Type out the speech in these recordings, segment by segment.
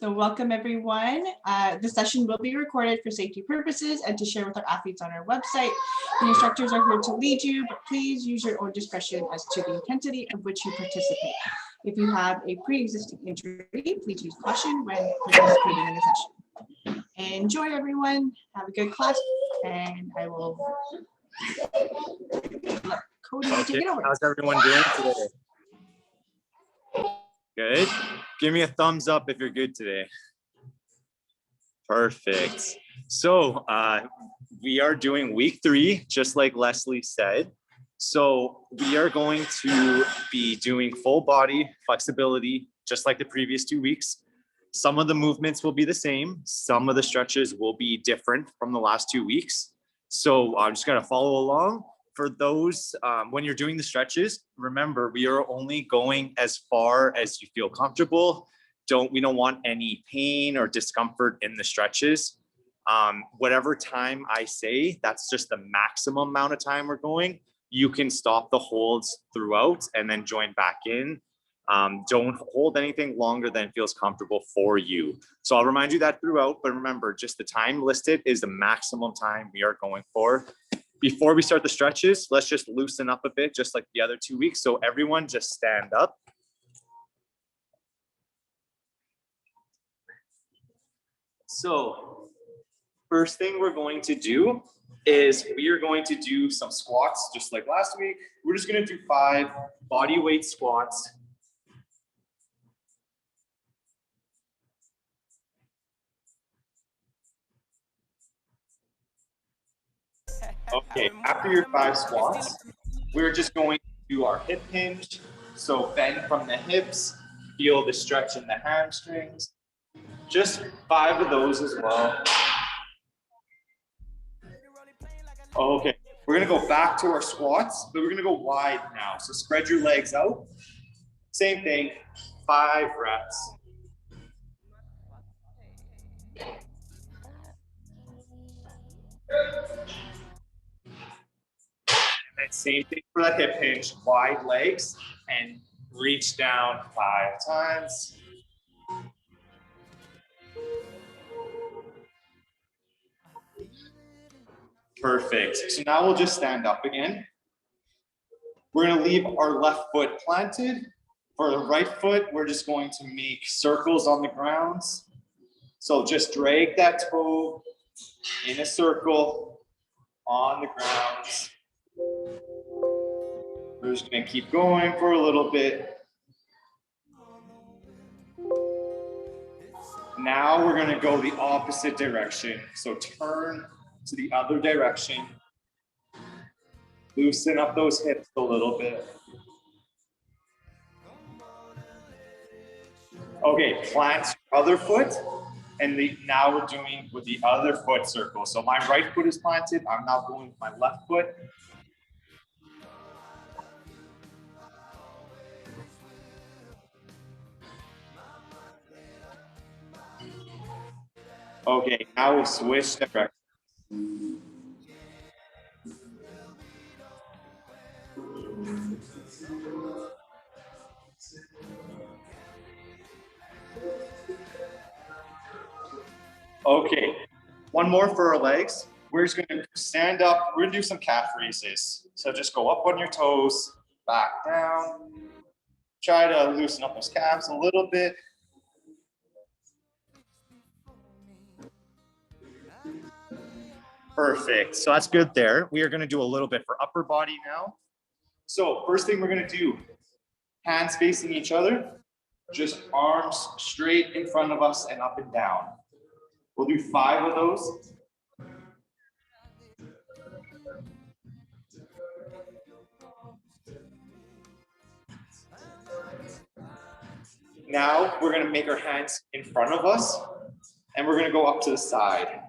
So welcome everyone. The session will be recorded for safety purposes and to share with our athletes on our website. The instructors are here to lead you, but please use your own discretion as to the intensity of which you participate. If you have a pre-existing injury, please use caution when participating in the session. Enjoy everyone. Have a good class, and I will let Cody take it over. How's everyone doing today? Good. Give me a thumbs up if you're good today. Perfect. So we are doing week 3, just like Leslie said. So we are going to be doing full body flexibility, just like the previous 2 weeks. Some of the movements will be the same. Some of the stretches will be different from the last 2 weeks. So I'm just going to follow along. For those, when you're doing the stretches, remember, we are only going as far as you feel comfortable. We don't want any pain or discomfort in the stretches. Whatever time I say, that's just the maximum amount of time we're going. You can stop the holds throughout and then join back in. Don't hold anything longer than feels comfortable for you. So I'll remind you that throughout, but remember, just the time listed is the maximum time we are going for. Before we start the stretches, let's just loosen up a bit, just like the other 2 weeks. So everyone just stand up. So first thing we're going to do is we are going to do some squats, just like last week. We're just going to do 5 body weight squats. Okay, after your 5 squats, we're just going to do our hip hinge. So bend from the hips, feel the stretch in the hamstrings. Just 5 of those as well. Okay, we're gonna go back to our squats, but we're gonna go wide now. So spread your legs out. Same thing, 5 reps. And then same thing for that hip hinge, wide legs, and reach down 5 times. Perfect. So now we'll just stand up again. We're going to leave our left foot planted. For the right foot, we're just going to make circles on the ground. So just drag that toe in a circle on the ground. We're just going to keep going for a little bit. Now we're going to go the opposite direction. So turn to the other direction. Loosen up those hips a little bit. Okay, plant your other foot, and now we're doing with the other foot circle. So my right foot is planted. I'm now going with my left foot. Okay, now we'll switch directions. Okay, one more for our legs. We're just gonna stand up. We're gonna do some calf raises. So just go up on your toes, back down. Try to loosen up those calves a little bit. Perfect, so that's good there. We are gonna do a little bit for upper body now. So first thing we're gonna do, hands facing each other, just arms straight in front of us and up and down. We'll do 5 of those. Now we're gonna make our hands in front of us and we're gonna go up to the side.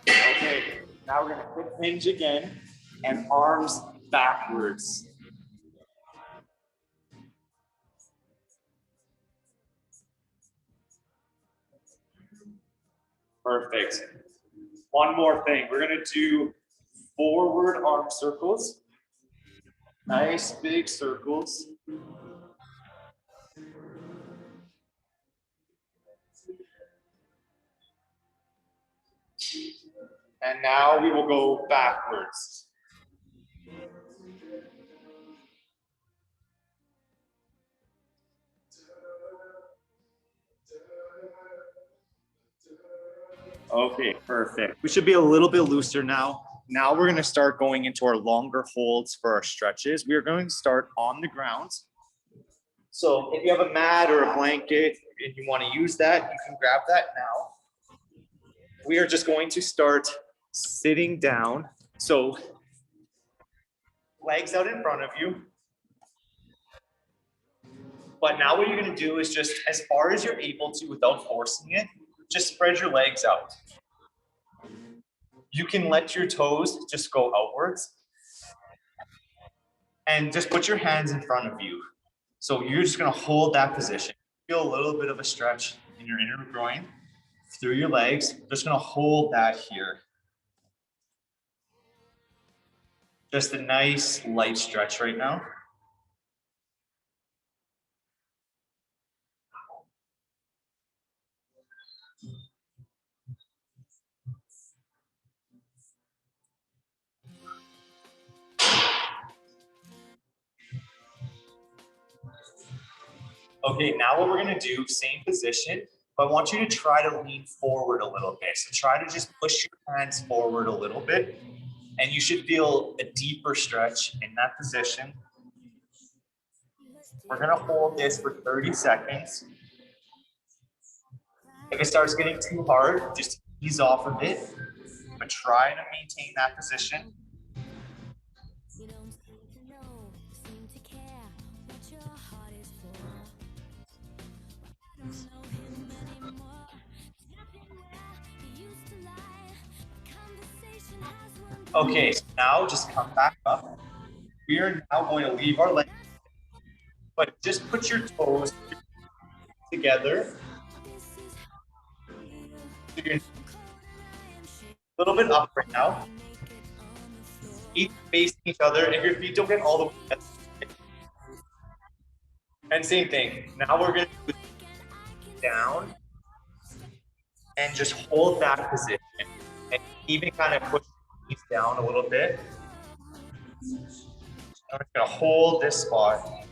Okay, now we're gonna hip hinge again and arms backwards. Perfect. One more thing, we're gonna do forward arm circles. Nice big circles. And now we will go backwards. Okay, perfect. We should be a little bit looser now. Now we're going to start going into our longer holds for our stretches. We are going to start on the ground. So if you have a mat or a blanket and you want to use that, you can grab that now. We are just going to start sitting down. So legs out in front of you. But now what you're going to do is just as far as you're able to without forcing it, just spread your legs out. You can let your toes just go outwards and just put your hands in front of you. So you're just going to hold that position. Feel a little bit of a stretch in your inner groin through your legs. Just going to hold that here. Just a nice light stretch right now. Okay, now what we're gonna do, same position, but I want you to try to lean forward a little bit. So try to just push your hands forward a little bit, and you should feel a deeper stretch in that position. We're gonna hold this for 30 seconds. If it starts getting too hard, just ease off of it, but try to maintain that position. Okay, so now just come back up. We are now going to leave our legs, but just put your toes together. So you're a little bit up right now. Feet facing each other. If your feet don't get all the way up. And same thing. Now we're going to down and just hold that position and even kind of push your knees down a little bit. I'm just going to hold this spot.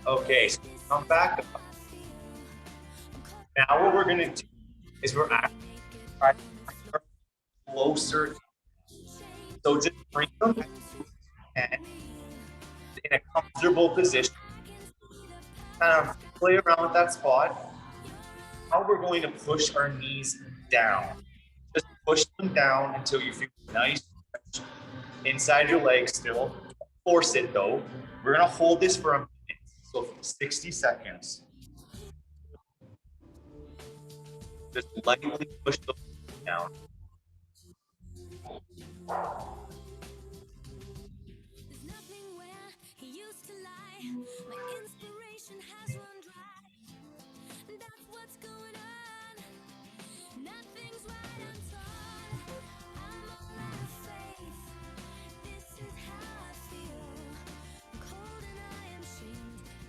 Okay, so come back up. Now what we're going to do is we're actually trying to bring them closer. So just bring them and in a comfortable position. Kind of play around with that spot. Now we're going to push our knees down. Just push them down until you feel nice stretch inside your legs still. Don't force it though. We're going to hold this for a minute. So 60 seconds. Just lightly push the down.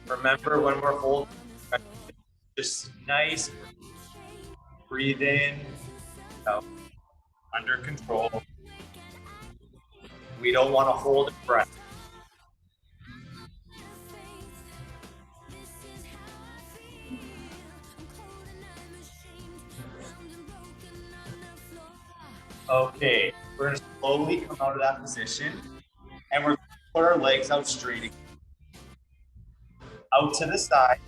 Remember when we're holding, just nice, breathe in, out, under control. We don't want to hold a breath. Okay, we're going to slowly come out of that position and we're going to put our legs out straight again. Out to the side.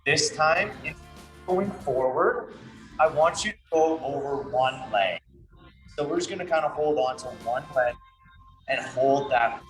This time, instead of going forward, I want you to go over one leg. So we're just gonna kind of hold on to one leg and hold that.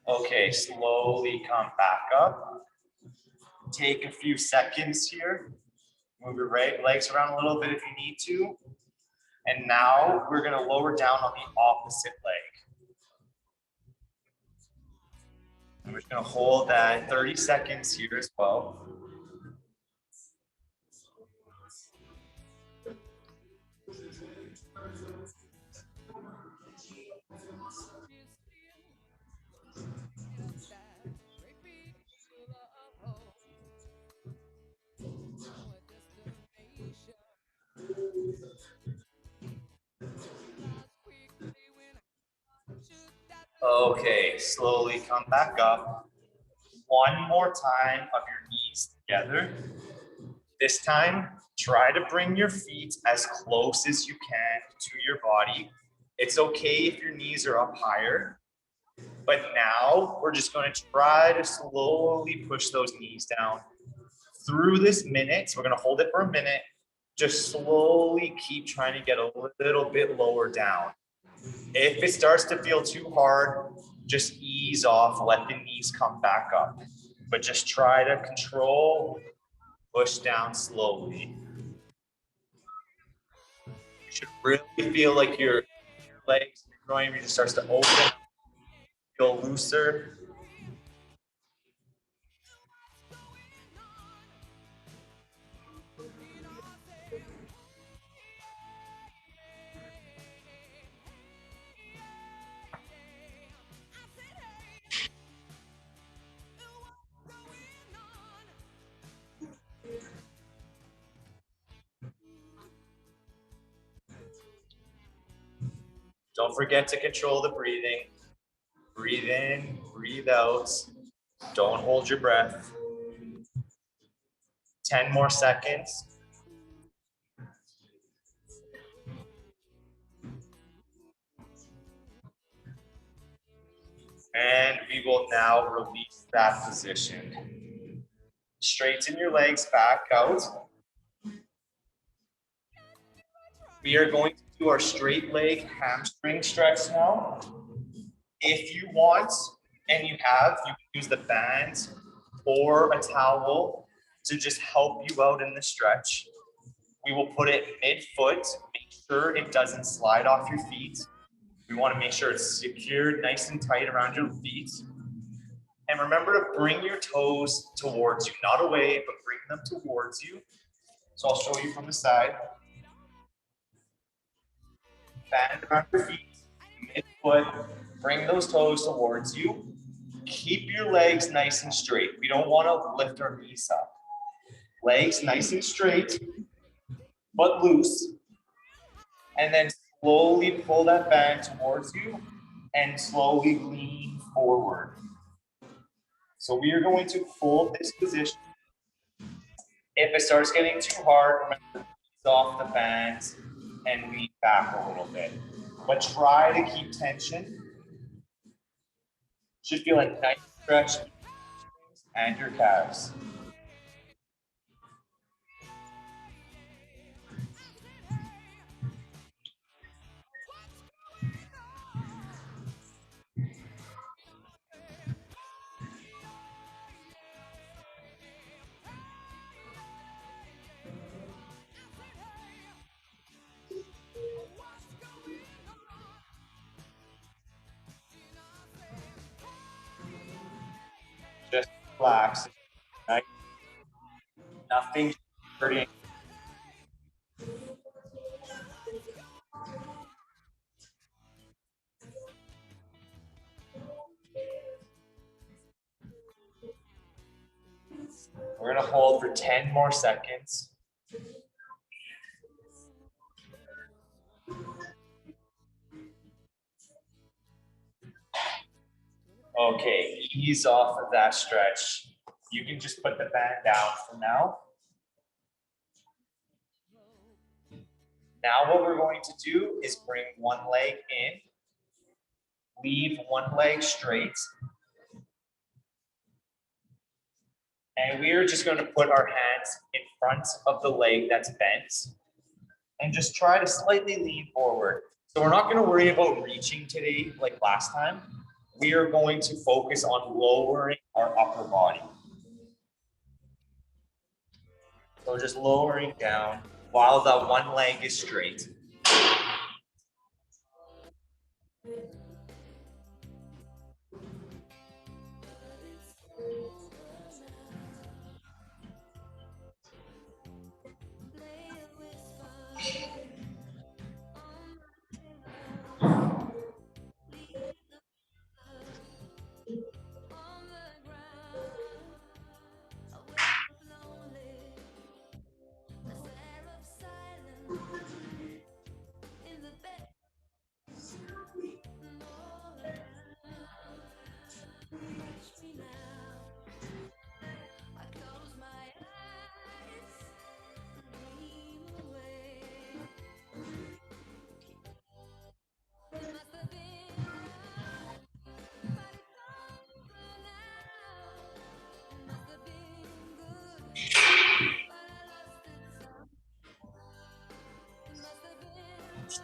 Okay, slowly come back up. Take a few seconds here. Move your right legs around a little bit if you need to. And now we're gonna lower down on the opposite leg. And we're just gonna hold that 30 seconds here as well. Okay, slowly come back up. One more time of your knees together. This time, try to bring your feet as close as you can to your body. It's okay if your knees are up higher, but now we're just going to try to slowly push those knees down. Through this minute, we're going to hold it for a minute. Just slowly keep trying to get a little bit lower down. If it starts to feel too hard, just ease off, let the knees come back up. But just try to control, push down slowly. You should really feel like your legs, your groin region starts to open, feel looser. Don't forget to control the breathing. Breathe in, breathe out. Don't hold your breath. 10 more seconds. And we will now release that position. Straighten your legs back out. We are going to do our straight leg hamstring stretch now. If you want, and you have, you can use the band or a towel to just help you out in the stretch. We will put it mid-foot, make sure it doesn't slide off your feet. We want to make sure it's secured nice and tight around your feet. And remember to bring your toes towards you, not away, but bring them towards you. So I'll show you from the side. Band around your feet, mid-foot, bring those toes towards you. Keep your legs nice and straight. We don't want to lift our knees up. Legs nice and straight, but loose. And then slowly pull that band towards you and slowly lean forward. So we are going to hold this position. If it starts getting too hard, remember to ease off the bands and lean back a little bit. But try to keep tension. Should feel like nice stretch and your calves. Just relax. Right? Nothing hurting. We're gonna hold for 10 more seconds. Okay, ease off of that stretch. You can just put the band down for now. Now what we're going to do is bring one leg in, leave one leg straight, and we are just going to put our hands in front of the leg that's bent and just try to slightly lean forward. So we're not going to worry about reaching today like last time. We are going to focus on lowering our upper body. So just lowering down while that one leg is straight.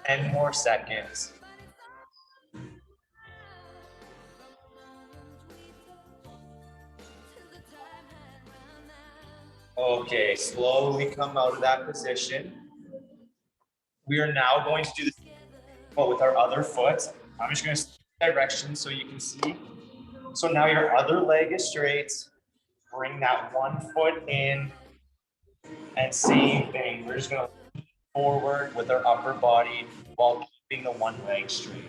Ten more seconds. Okay, slowly come out of that position. We are now going to do this but with our other foot. I'm just going to direction so you can see. So now your other leg is straight. Bring that one foot in. And same thing. We're just going to lean forward with our upper body while keeping the one leg straight.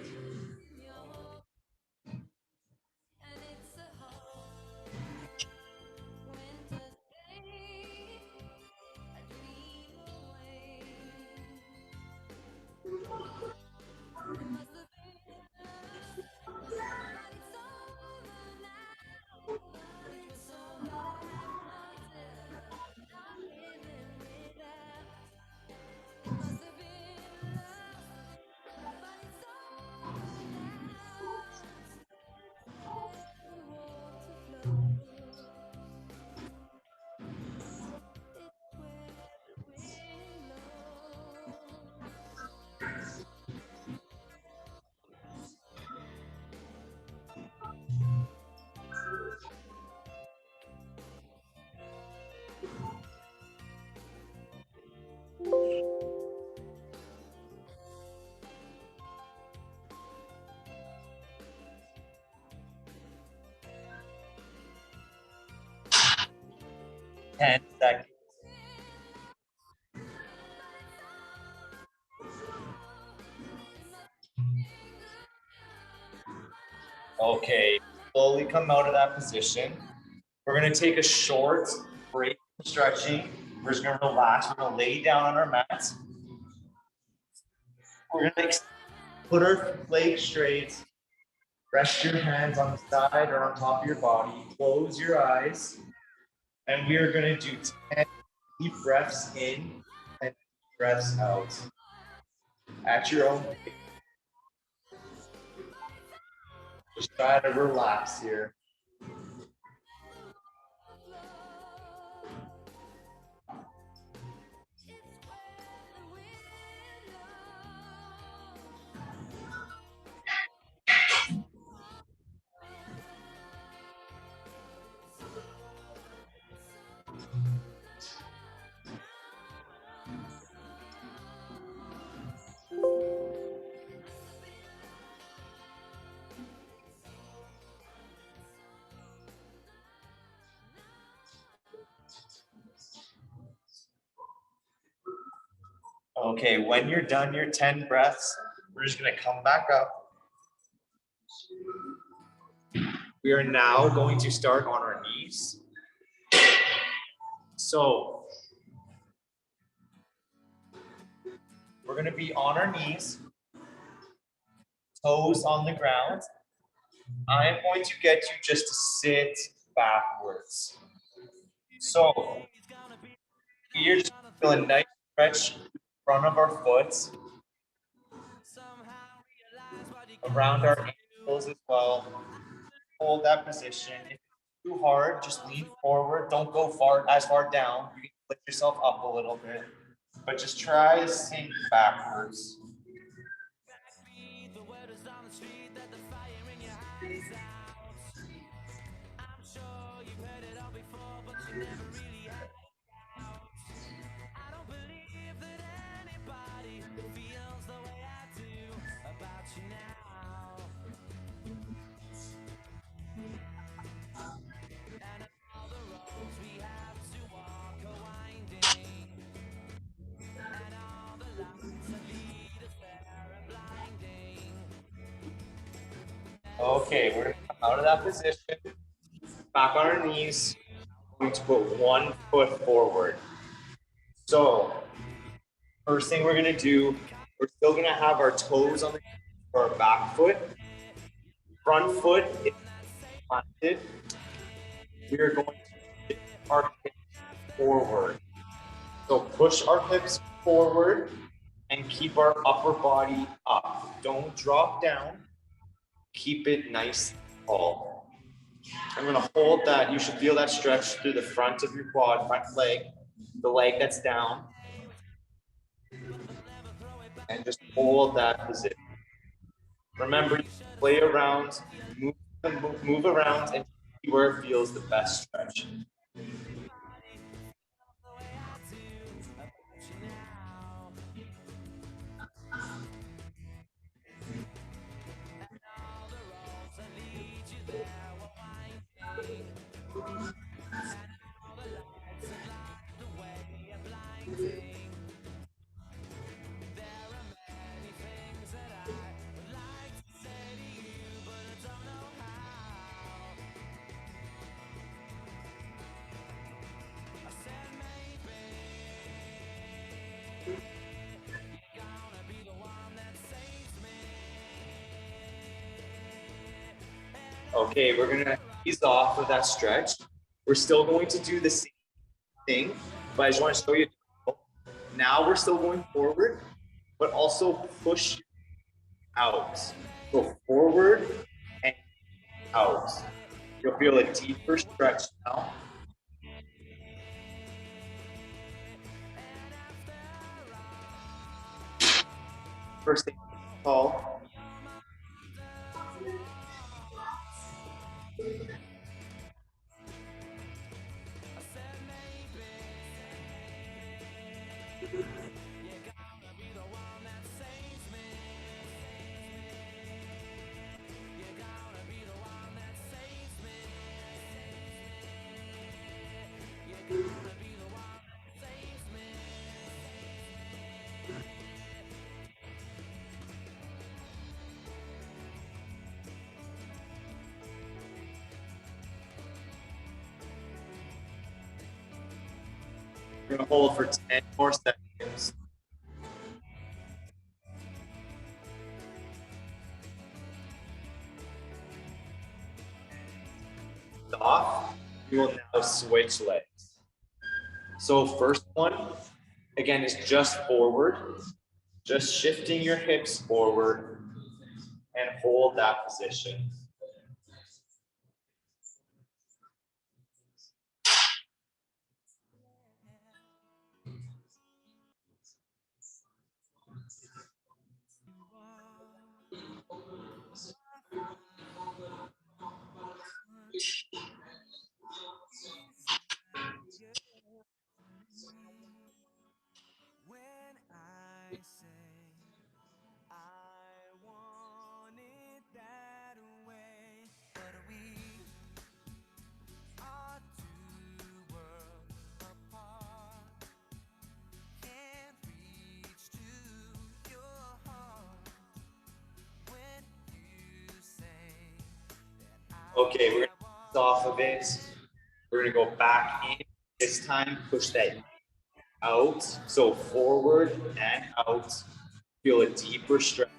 Ten seconds. Okay, slowly come out of that position. We're going to take a short break from stretching. We're just going to relax. We're going to lay down on our mats. We're going to put our legs straight. Rest your hands on the side or on top of your body. Close your eyes. And we are going to do 10 deep breaths in and deep breaths out. At your own pace. Just try to relax here. Okay, when you're done your 10 breaths, we're just going to come back up. We are now going to start on our knees. So we're going to be on our knees, toes on the ground. I am going to get you just to sit backwards. So here, just feel a nice stretch in front of our foot, around our ankles as well. Hold that position. If it's too hard, just lean forward. Don't go as far down. You can lift yourself up a little bit, but just try to sink backwards. Okay, we're gonna come out of that position, back on our knees. We're going to put one foot forward. So, first thing we're gonna do, we're still gonna have our toes on our back foot. Front foot is planted. We are going to shift our hips forward. So push our hips forward and keep our upper body up. Don't drop down. Keep it nice and tall. I'm going to hold that. You should feel that stretch through the front of your quad, front leg, the leg that's down. And just hold that position. Remember, play around, move around, and see where it feels the best stretch. Okay, we're gonna ease off of that stretch. We're still going to do the same thing, but I just want to show you. Now we're still going forward, but also push out. Go forward and out. You'll feel a deeper stretch now. First thing, tall. We're gonna hold for 10 more seconds. Off, we will now switch legs. So first one, again, is just forward, just shifting your hips forward and hold that position. Okay, we're gonna ease off of it. We're gonna go back in this this time, push that out. So forward and out. Feel a deeper stretch.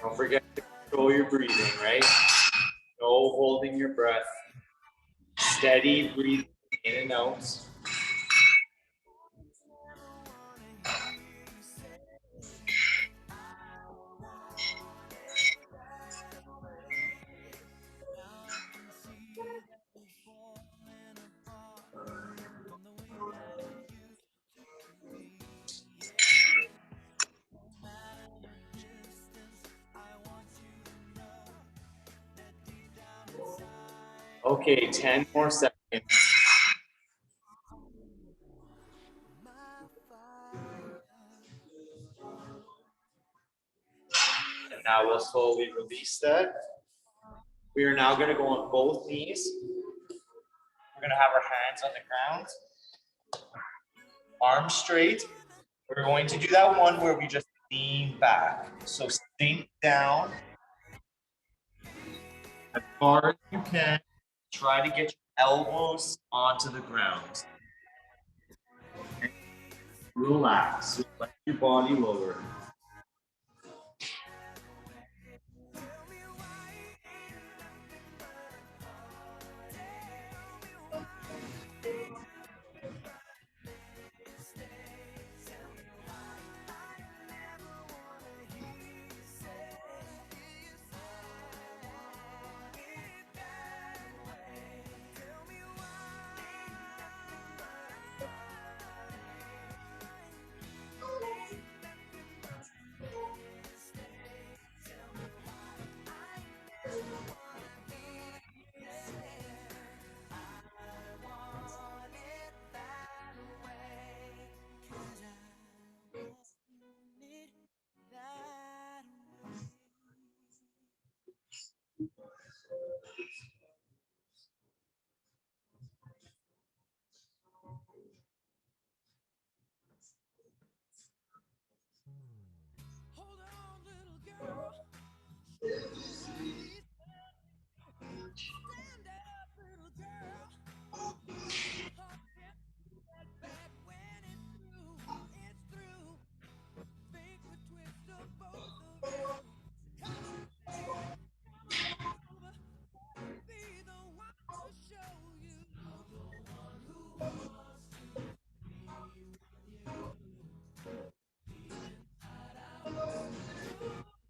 Don't forget to control your breathing, right? No holding your breath. Steady breathing in and out. Okay, 10 more seconds. And now we'll slowly release that. We are now going to go on both knees. We're going to have our hands on the ground, arms straight. We're going to do that one where we just lean back. So sink down as far as you can. Try to get your elbows onto the ground. Relax. Let your body lower.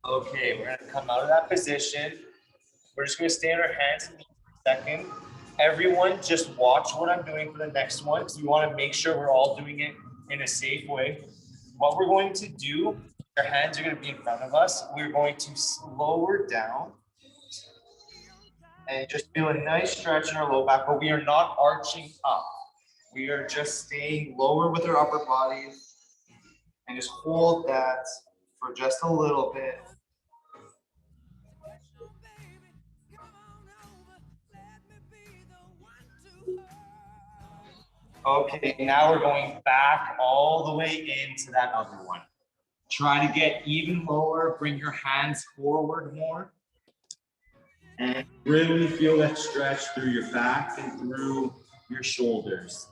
Okay, we're gonna come out of that position. We're just gonna stay on our hands and knees for a second. Everyone just watch what I'm doing for the next one, because we wanna make sure we're all doing it in a safe way. What we're going to do, our hands are gonna be in front of us. We're going to lower down and just feel a nice stretch in our low back, but we are not arching up. We are just staying lower with our upper body and just hold that for just a little bit. Okay, now we're going back all the way into that other one. Try to get even lower, bring your hands forward more. And really feel that stretch through your back and through your shoulders.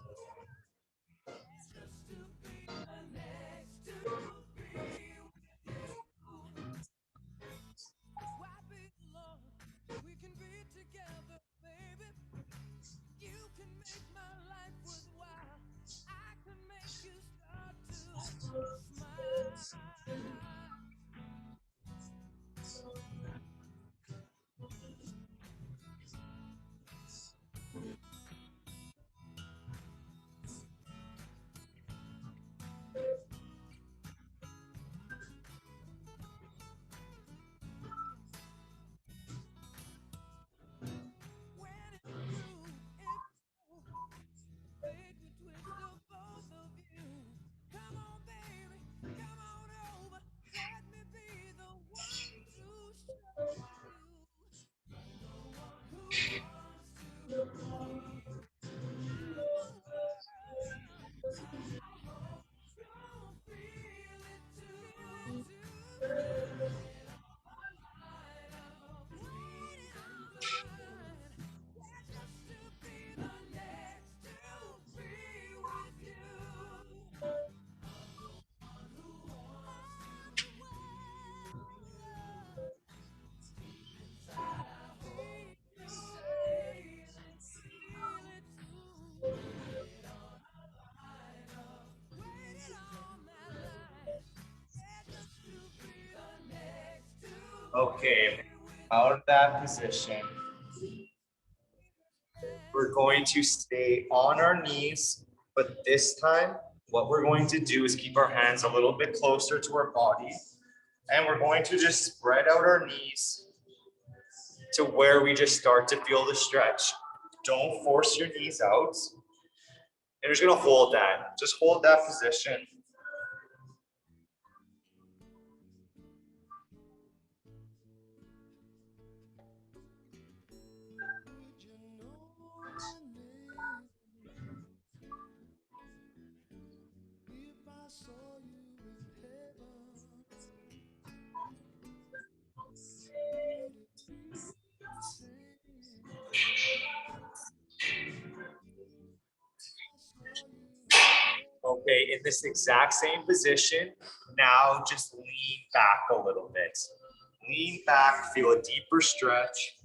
Okay, out of that position, we're going to stay on our knees, but this time, what we're going to do is keep our hands a little bit closer to our body, and we're going to just spread out our knees to where we just start to feel the stretch. Don't force your knees out. And you're just gonna hold that. Just hold that position. Okay, in this exact same position, now just lean back a little bit. Lean back, feel a deeper stretch.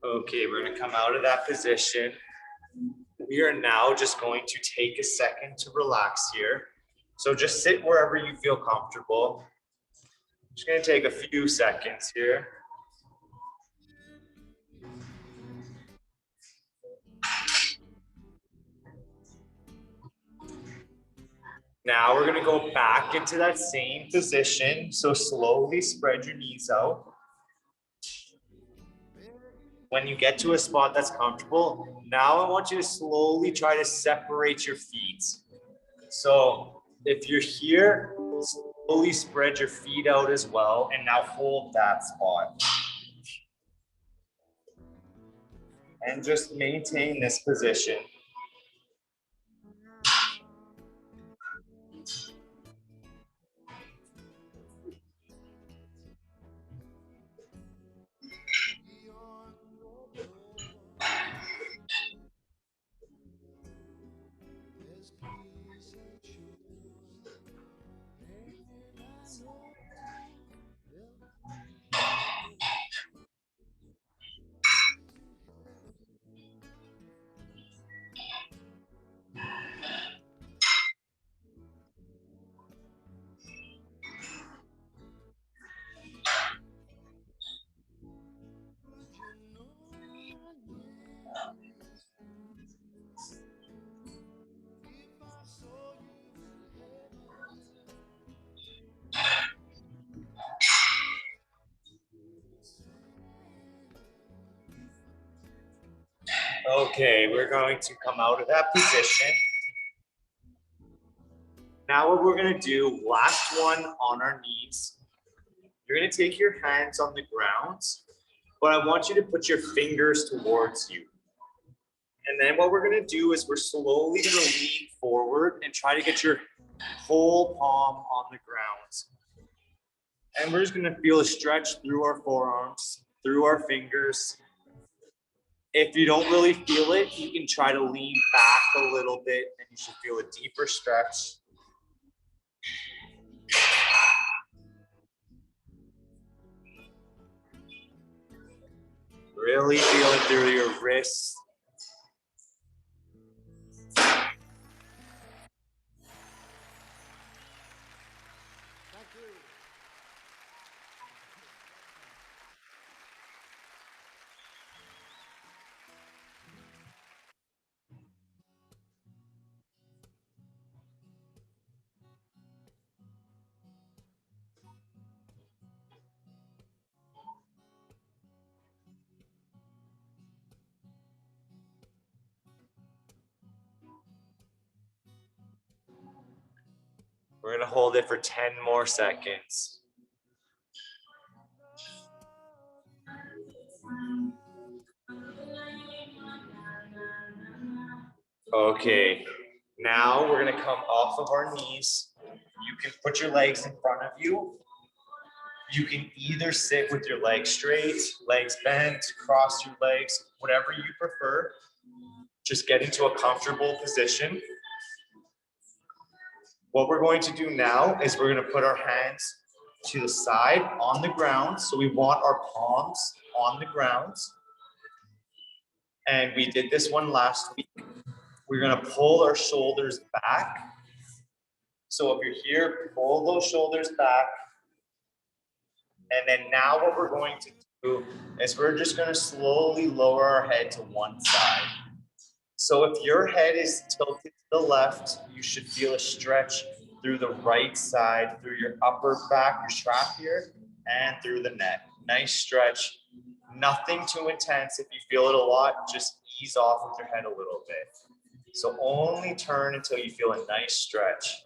Okay, we're gonna come out of that position. We are now just going to take a second to relax here. So just sit wherever you feel comfortable. Just gonna take a few seconds here. Now we're gonna go back into that same position. So slowly spread your knees out. When you get to a spot that's comfortable, now I want you to slowly try to separate your feet. So if you're here, slowly spread your feet out as well, and now hold that spot. And just maintain this position. Okay, we're going to come out of that position. Now what we're gonna do, last one on our knees. You're gonna take your hands on the ground, but I want you to put your fingers towards you. And then what we're gonna do is we're slowly gonna lean forward and try to get your whole palm on the ground. And we're just gonna feel a stretch through our forearms, through our fingers. If you don't really feel it, you can try to lean back a little bit and you should feel a deeper stretch. Really feel it through your wrists. We're gonna hold it for 10 more seconds. Okay, now we're gonna come off of our knees. You can put your legs in front of you. You can either sit with your legs straight, legs bent, cross your legs, whatever you prefer. Just get into a comfortable position. What we're going to do now is we're going to put our hands to the side on the ground. So we want our palms on the ground. And we did this one last week. We're going to pull our shoulders back. So if you're here, pull those shoulders back. And then now what we're going to do is we're just going to slowly lower our head to one side. So if your head is tilted to the left, you should feel a stretch through the right side, through your upper back, your trap here, and through the neck. Nice stretch. Nothing too intense. If you feel it a lot, just ease off with your head a little bit. So only turn until you feel a nice stretch.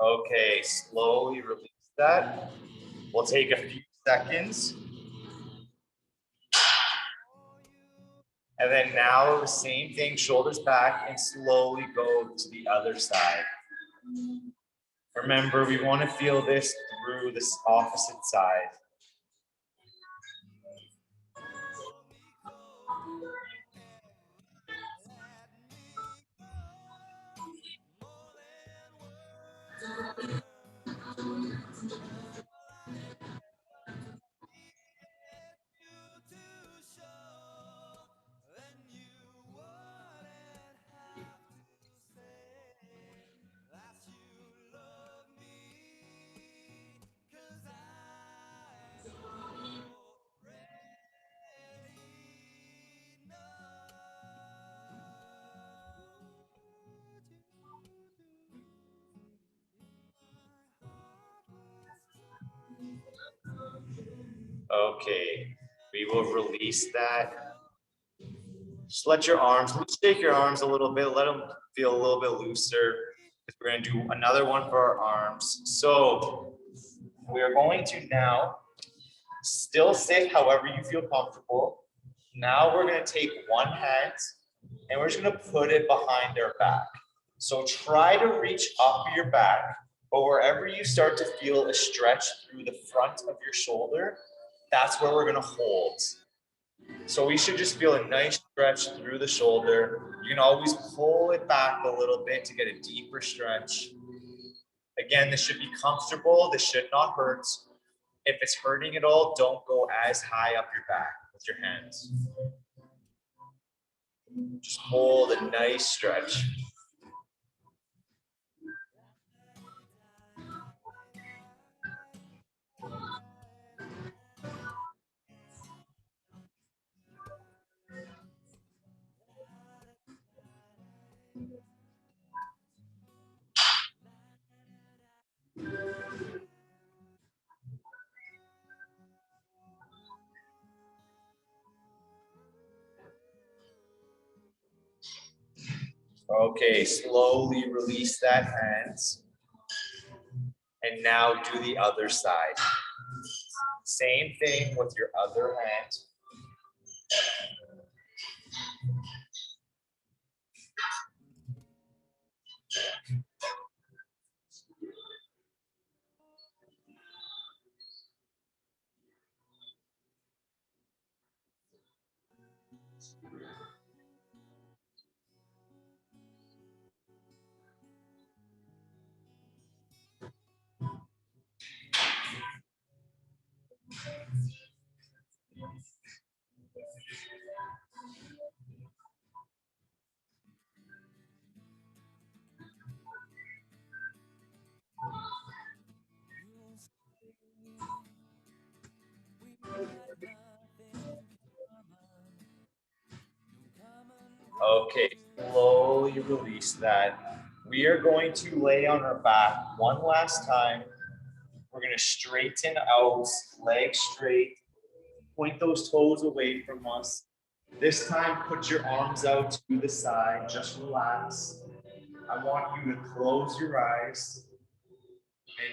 Okay, slowly release that. We'll take a few seconds. And then now the same thing, shoulders back and slowly go to the other side. Remember, we want to feel this through this opposite side. Okay, we will release that. Just let your arms, shake your arms a little bit, let them feel a little bit looser. We're going to do another one for our arms. So we are going to now still sit however you feel comfortable. Now we're going to take one hand and we're just going to put it behind our back. So try to reach up your back, but wherever you start to feel a stretch through the front of your shoulder, that's where we're going to hold. So we should just feel a nice stretch through the shoulder. You can always pull it back a little bit to get a deeper stretch. Again, this should be comfortable. This should not hurt. If it's hurting at all, don't go as high up your back with your hands. Just hold a nice stretch. Okay, slowly release that hands. And now do the other side. Same thing with your other hand. Okay, slowly release that. We are going to lay on our back one last time. We're going to straighten out, legs straight, point those toes away from us. This time, put your arms out to the side, just relax. I want you to close your eyes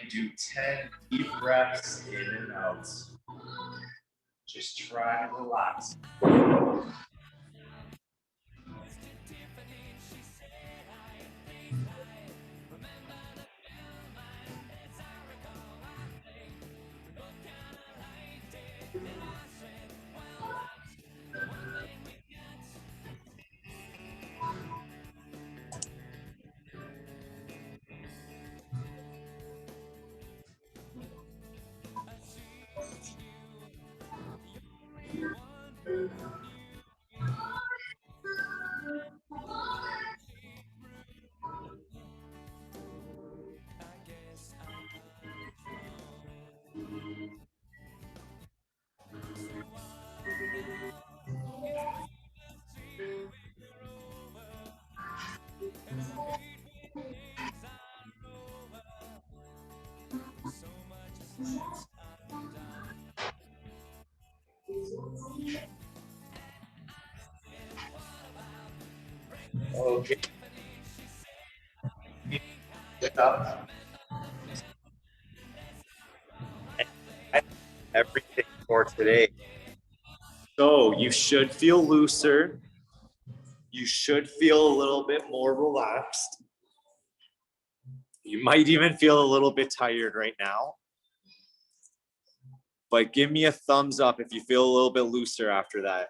and do 10 deep breaths in and out. Just try to relax. Okay. Pick up. Everything for today. So you should feel looser. You should feel a little bit more relaxed. You might even feel a little bit tired right now. But give me a thumbs up if you feel a little bit looser after that.